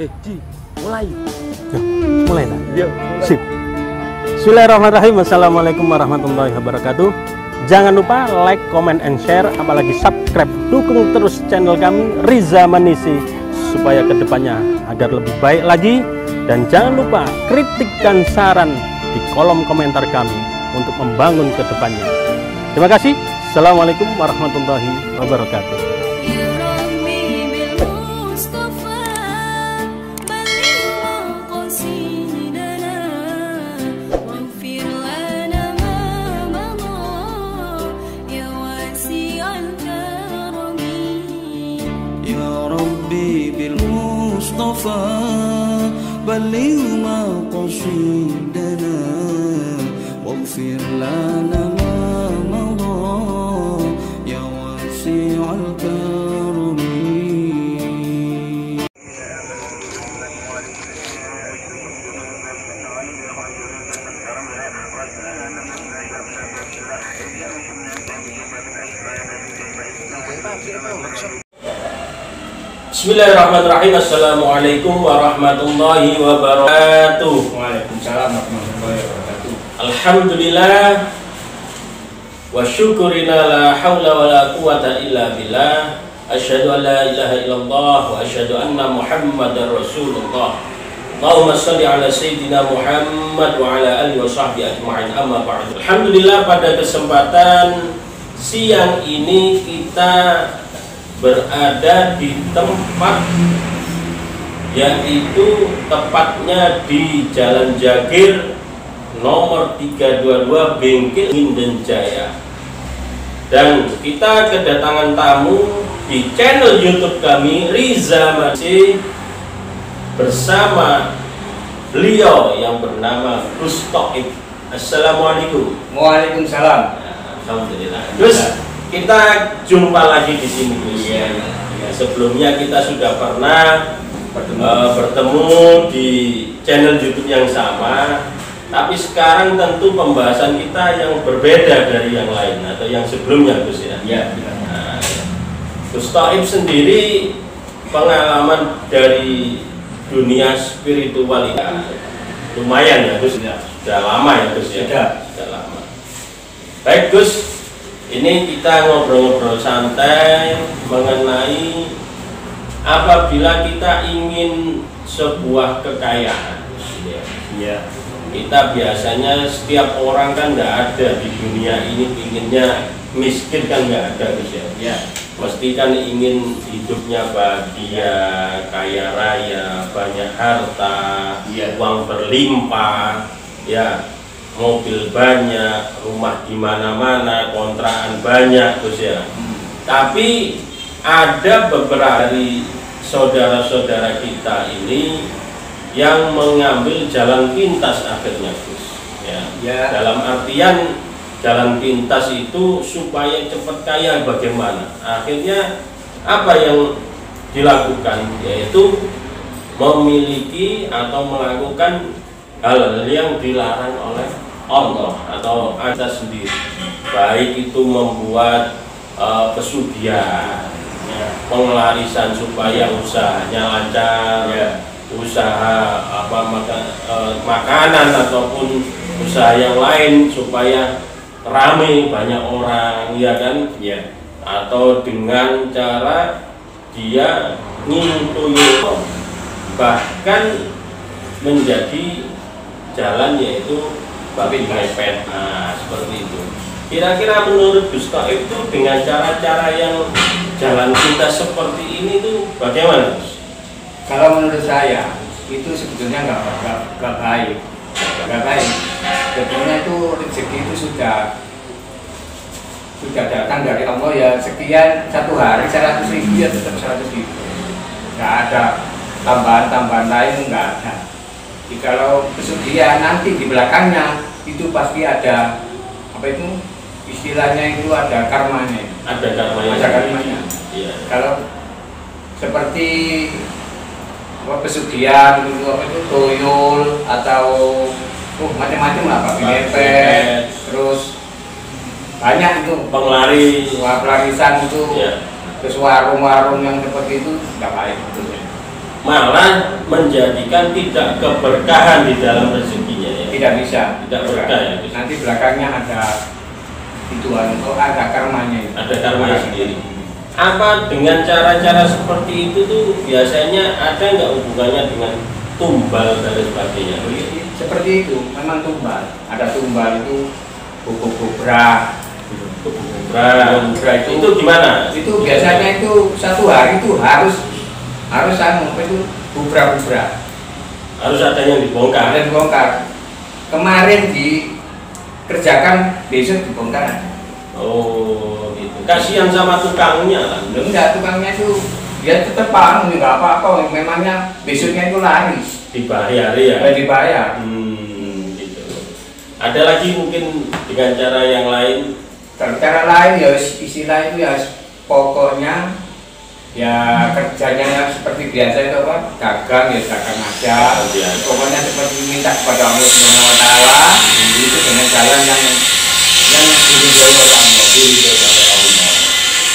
Ji, mulai. Ya, mulai tak? Yuk. Sip. Bismillahirrahmanirrahim. Assalamualaikum warahmatullahi wabarakatuh. Jangan lupa like, comment, and share, apalagi subscribe. Dukung terus channel kami Riza Manisi supaya kedepannya agar lebih baik lagi. Dan jangan lupa kritik dan saran di kolom komentar kami untuk membangun kedepannya. Terima kasih. Assalamualaikum warahmatullahi wabarakatuh. بالمصطفى بلغ مقاصدنا واغفر لنا ما مضى يا واسع الكرم. Bismillahirrahmanirrahim. Assalamualaikum warahmatullahi wabarakatuh. Waalaikumsalam warahmatullahi wabarakatuh. Alhamdulillah wa syukurina la hawla wa la quwata illa billah. Asyhadu an la ilaha illallah wa asyhadu anna Muhammadar Rasulullah. Allahumma shalli ala sayyidina Muhammad wa ala alihi wa sahbihi ajma'in, amma ba'du. Alhamdulillah, pada kesempatan siang ini kita berada di tempat, yaitu tepatnya di Jalan Jagir nomor 322 Bengkel Minden Jaya. Dan kita kedatangan tamu di channel YouTube kami Riza Manisi bersama beliau yang bernama Gus Toib. Assalamualaikum. Waalaikumsalam. Alhamdulillah. Gus, kita jumpa lagi di sini, Gus. Ya. Sebelumnya kita sudah pernah bertemu di channel YouTube yang sama, tapi sekarang tentu pembahasan kita yang berbeda dari yang lain atau yang sebelumnya, Gus ya. Ya. Nah, Gus Toib sendiri pengalaman dari dunia spiritualitas lumayan ya, Gus. Sudah lama ya, Gus ya. Sudah lama. Baik, Gus. Ini kita ngobrol-ngobrol santai mengenai apabila kita ingin sebuah kekayaan. Ya. Kita biasanya setiap orang kan nggak ada di dunia ini inginnya miskin, kan nggak ada, Gus ya. Ya. Mesti kan ingin hidupnya bahagia, kaya raya, banyak harta, Ya. uang berlimpah, ya. Mobil banyak, rumah di mana-mana, kontrakan banyak, Gus ya. Tapi ada beberapa dari saudara-saudara kita ini yang mengambil jalan pintas akhirnya, Gus. Ya. Dalam artian jalan pintas itu supaya cepat kaya bagaimana? Akhirnya apa yang dilakukan? Yaitu memiliki atau melakukan hal yang dilarang oleh Allah atau Anda sendiri, baik itu membuat pesugihan, ya, pengelarisan supaya usahanya lancar, ya, usaha makanan ataupun usaha yang lain supaya ramai banyak orang, ya kan, ya, atau dengan cara dia ngintuyul bahkan menjadi jalan, yaitu babi ngepet. Nah, seperti itu. Kira-kira menurut Gus Toib itu dengan cara-cara yang jalan pintas seperti ini tuh bagaimana, Gus? Kalau menurut saya itu sebetulnya nggak baik. Sebetulnya itu rezeki itu sudah datang dari Allah, ya, sekian satu hari 100.000 ya tetap 100.000. Nggak ada tambahan lain, nggak ada. Kalau pesugihan nanti di belakangnya itu pasti ada apa itu istilahnya, itu ada karmanya. Ada karmanya. Ada karmanya. Iya. Kalau seperti pesugihan itu apa itu tuyul atau macam-macam lah, Pak, ngepet, terus banyak itu pelarisan itu, ya. Terus warung-warung yang seperti itu nggak baik sebetulnya. malah menjadikan tidak keberkahan di dalam rezekinya ya. Tidak bisa, Tidak berkah ya. nanti belakangnya ada ada karmanya itu. Ada karmanya sendiri. Apa dengan cara-cara seperti itu tuh biasanya ada nggak hubungannya dengan tumbal dan sebagainya? Seperti itu, memang tumbal. Ada tumbal itu bubuk-bubra. Bubra itu gimana? Itu biasanya itu satu hari itu harus itu bubra-bubra. Harus ada yang dibongkar. Ada dibongkar. Kemarin dikerjakan, besok dibongkar. Oh gitu. Kasihan sama tukangnya kan? Enggak, tukangnya itu dia tetap paham, nggak apa-apa. Memangnya besoknya itu laris. Dibayar ya? Dibayar. Gitu. Ada lagi mungkin dengan cara yang lain? Cara lain ya istilah itu ya pokoknya ya kerjanya ya seperti biasa itu apa, dagang ya dagang aja. Pokoknya seperti minta kepada Allah Subhanahu Wa Taala itu dengan jalan yang diridhoi oleh Allah.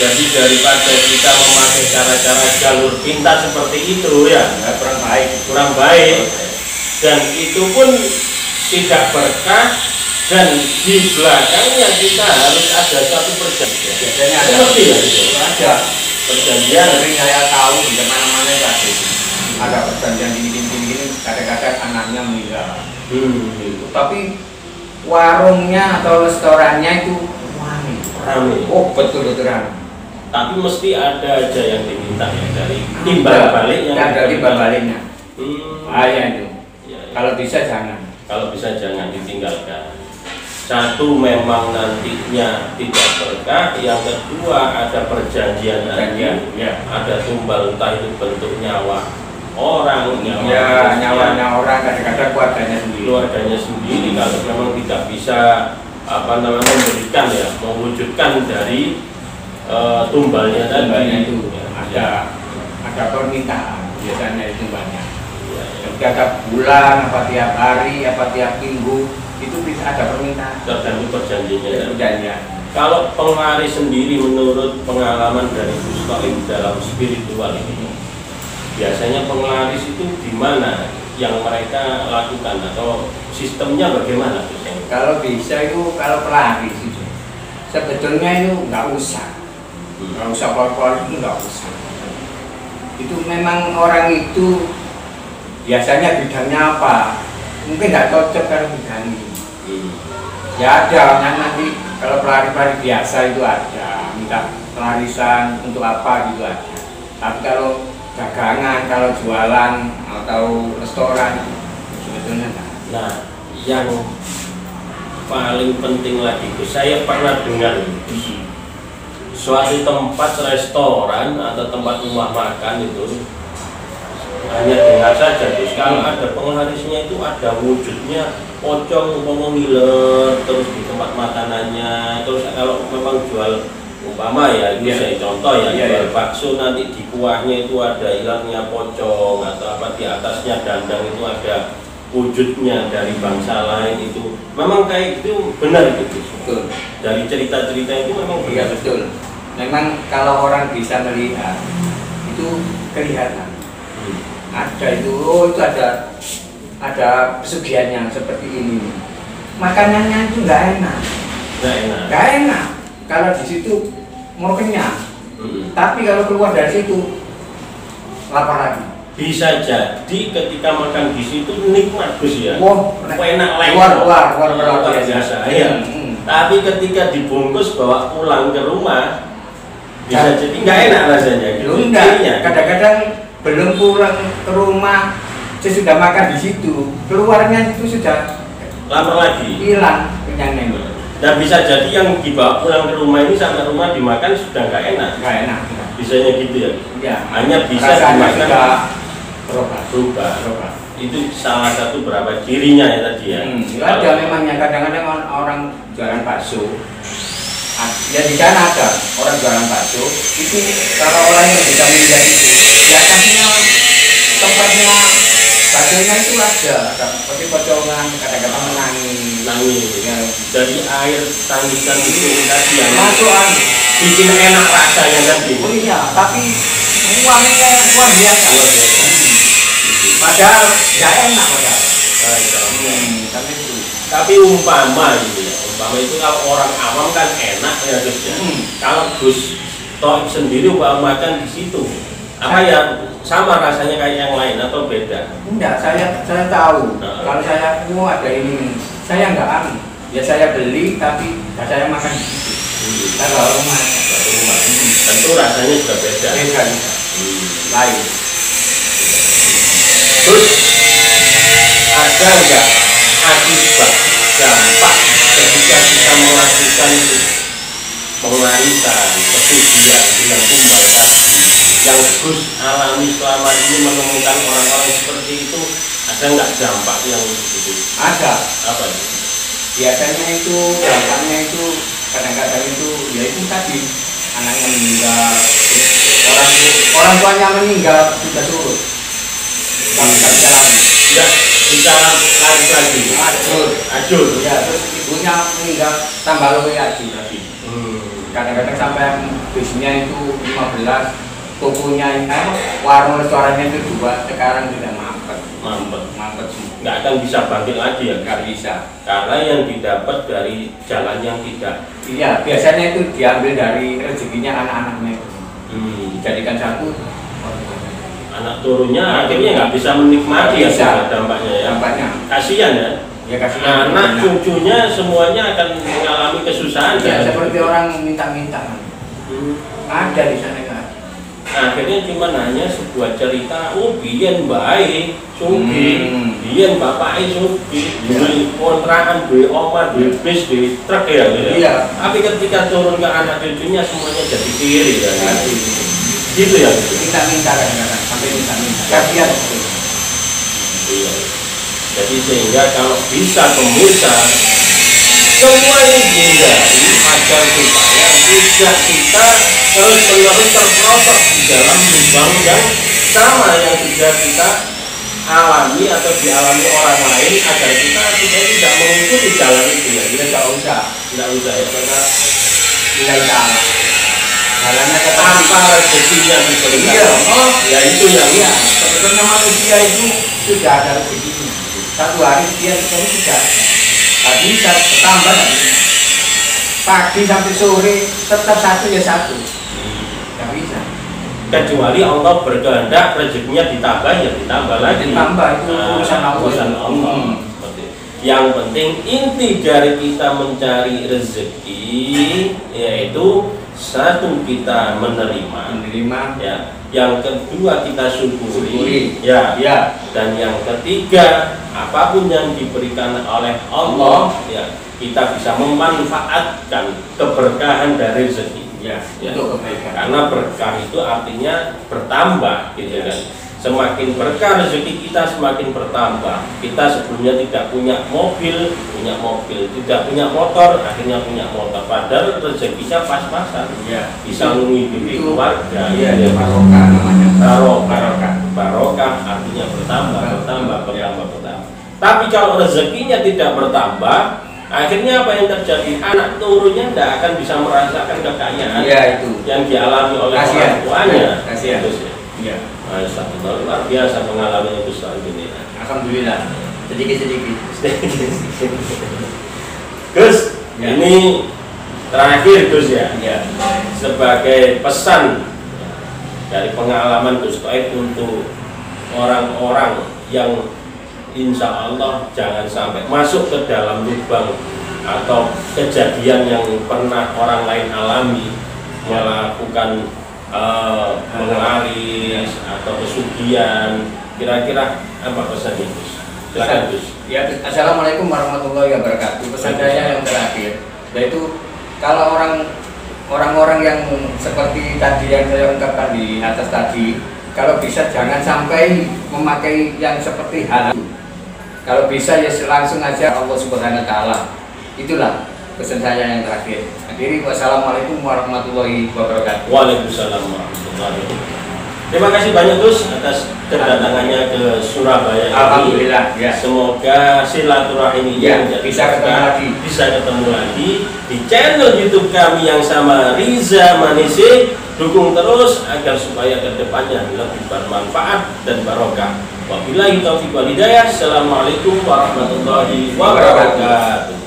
Jadi daripada kita memakai cara-cara jalur pintas seperti itu ya, kurang baik, dan itu pun tidak berkah, dan di belakangnya kita harus ada satu perjanjian. Biasanya ada Seperti ya, ada perjanjian. sering saya tahu di mana-mana itu ada perjanjian gini kadang-kadang anaknya meninggal. Gitu. Tapi warungnya atau restorannya itu Rame. oh betul-betul rame. Tapi mesti ada aja yang diminta ya dari timbal balik yang ada timbal baliknya. Ya itu. Ya. Kalau bisa jangan. Kalau bisa jangan ditinggalkan. Satu memang nantinya tidak berkah, yang kedua ada perjanjian lagi, ya. ada tumbal entah itu bentuk nyawa orang, nyawanya orang kadang-kadang keluarganya sendiri. Kalau memang tidak bisa memberikan ya, mewujudkan dari tumbalnya tadi itu ya. ada permintaan biasanya itu banyak. Tiap bulan, apa tiap hari, apa tiap minggu itu bisa ada permintaan. Tergantung perjanjiannya. Ya. Kalau penglaris sendiri menurut pengalaman dari Gus Toib dalam spiritual ini, biasanya penglaris itu di mana yang mereka lakukan atau sistemnya bagaimana? Kalau bisa itu kalau pelaris itu sebetulnya itu nggak usah keluar itu nggak usah. Itu memang orang itu biasanya bidangnya apa? Mungkin nggak cocok kalau bidang ini. Ya ada yang nanti kalau pelari biasa itu ada minta pelarisan untuk apa gitu aja. Tapi kalau dagangan, kalau jualan atau restoran sebetulnya enggak. Nah, yang paling penting lagi itu saya pernah dengar suatu tempat restoran atau tempat rumah makan itu hanya dengar saja, terus kalau ada penglarisnya itu ada wujudnya pocong ngiler terus di tempat makanannya. Terus kalau memang jual umpama ya itu saya contoh ya, jual bakso nanti di kuahnya itu ada hilangnya pocong atau apa di atasnya dandang itu ada wujudnya dari bangsa lain. Itu memang kayak itu benar gitu? Betul. Dari cerita-cerita itu memang benar. Iya betul. Memang kalau orang bisa melihat itu kelihatan. Ada itu, itu ada pesugihannya seperti ini. Makanannya itu nggak enak. Nggak enak. Kalau di situ mau kenyang. Tapi kalau keluar dari situ lapar lagi. Bisa jadi ketika makan di situ nikmat Gus ya. Wah, enak luar biasa. Iya. Tapi ketika dibungkus bawa pulang ke rumah bisa jadi nggak enak rasanya gitu. Enggak. Kadang-kadang belum pulang ke rumah sesudah makan di situ, keluarnya itu sudah lapar lagi. Hilang kenyangnya. Dan bisa jadi yang dibawa pulang ke rumah ini sampai rumah dimakan sudah nggak enak. Nggak enak. Bisanya gitu ya. Ya. Hanya bisa dimakan berubah. Itu salah satu berapa cirinya ya tadi ya. Ada memangnya kadang-kadang orang jualan bakso. Ya di sana ada orang jualan bakso. Itu kalau orang yang bisa melihat itu, di atasnya tempatnya baksonya itu ada seperti pocongan, kadang-kadang menangis. Ya. Dari air tangisan itu tadi yang masuk bikin enak rasanya tadi. Oh iya, tapi Uangnya uang biasa. Padahal nggak enak padahal. Tapi itu. Tapi umpama gitu ya, umpama itu kalau orang awam kan enak ya Gus ya. Kalau Gus Toib sendiri umpama kan di situ, apa ya sama rasanya kayak yang lain atau beda? Enggak, saya tahu. Kalau saya mau ada ini, saya nggak anu. Ya saya beli tapi saya makan di situ. Kalau rumah, tentu rasanya juga beda. Beda, lain. Terus ada nggak akibat dampak ketika kita melakukan pengarisan kesucian dengan tumbal tadi yang Gus alami selama ini menemukan orang-orang seperti itu, ada nggak dampak yang begitu? Ada. Apa itu? Biasanya itu dampaknya itu kadang-kadang itu ya itu tadi anaknya meninggal, orang tuanya meninggal sudah surut. Kamu nggak bisa lagi. Nggak bisa lagi. Ajur. Ya terus ibunya meninggal tambah lebih lagi. Kadang-kadang sampai bisnisnya itu 15, tokonya ini warung restorannya itu 2, sekarang tidak mampet semua. Nggak akan bisa bangkit lagi ya? Nggak bisa. Karena yang didapat dari jalan yang tidak. Iya, biasanya itu diambil dari rezekinya anak-anaknya itu. Dijadikan satu. Anak turunnya akhirnya nggak bisa menikmati ya dampaknya ya. Dampaknya. Kasihan ya. Ya kasihan. Anak cucunya semuanya akan mengalami kesusahan. Ya, seperti orang minta-minta. Ada di sana kan. Akhirnya cuma hanya sebuah cerita, biyen baik, sugi, biyen bapaknya sugi, beli kontrakan, beli omah, beli bis, beli truk ya gitu. Iya. Tapi ketika turun ke anak cucunya semuanya jadi kiri ya. Gitu ya. Minta-minta kadang-kadang, sampai minta-minta. Kasihan. Iya. Jadi sehingga kalau bisa pemirsa semua ini dihindari agar supaya tidak kita terus-menerus terperosok di dalam lubang yang sama yang sudah kita alami atau dialami orang lain, agar kita tidak mengikuti jalan itu ya. Kita tidak usah ya, karena tidak salah. Jalannya kata apa rezekinya diberikan. Iya. Ya itu yang iya. Sebetulnya manusia itu sudah ada rezekinya. Satu hari dia sudah nggak bisa bertambah nggak bisa. Pagi sampai sore tetap satu ya satu. Nggak bisa. Kecuali Allah berkehendak rezekinya ditambah ya ditambah lagi. Ditambah itu urusan Allah. Yang penting inti dari kita mencari rezeki yaitu satu kita menerima ya, yang kedua kita syukuri ya, dan yang ketiga apapun yang diberikan oleh Allah ya kita bisa memanfaatkan keberkahan dari rezeki ya. Untuk kebaikan. Karena berkah itu artinya bertambah gitu kan. Semakin berkah rezeki kita semakin bertambah. Kita sebelumnya tidak punya mobil, tidak punya motor, akhirnya punya motor. Padahal rezekinya pas-pasan. Ya. Bisa menghidupi keluarga. Iya, barokah namanya. Barokah artinya bertambah. Tapi kalau rezekinya tidak bertambah, akhirnya apa yang terjadi? Anak turunnya tidak akan bisa merasakan kekayaan yang dialami oleh orang tuanya. Kasihan. Ya. Luar biasa pengalaman itu soal ini. Alhamdulillah. Sedikit-sedikit. Gus, ini terakhir Gus ya. Sebagai pesan dari pengalaman Gus Toib untuk orang-orang yang insya Allah jangan sampai masuk ke dalam lubang atau kejadian yang pernah orang lain alami, melakukan menglaris atau pesugihan. Kira-kira apa pesannya Gus? Silakan Gus. Ya, Assalamualaikum warahmatullahi wabarakatuh. Pesan saya yang terakhir yaitu kalau orang-orang yang seperti tadi yang saya ungkapkan di atas tadi, kalau bisa jangan sampai memakai yang seperti hal itu. Kalau bisa ya langsung aja Allah Subhanahu wa taala. Itulah pesan saya yang terakhir. Akhiri, wassalamualaikum warahmatullahi wabarakatuh. Waalaikumsalam warahmatullahi wabarakatuh. Terima kasih banyak Gus atas kedatangannya ke Surabaya ini. Alhamdulillah ya. Semoga silaturahim ini bisa ketemu lagi di channel YouTube kami yang sama, Riza Manisi, Dukung terus agar supaya kedepannya lebih bermanfaat dan barokah. Wabillahi taufiq wal hidayah. Assalamualaikum warahmatullahi wabarakatuh.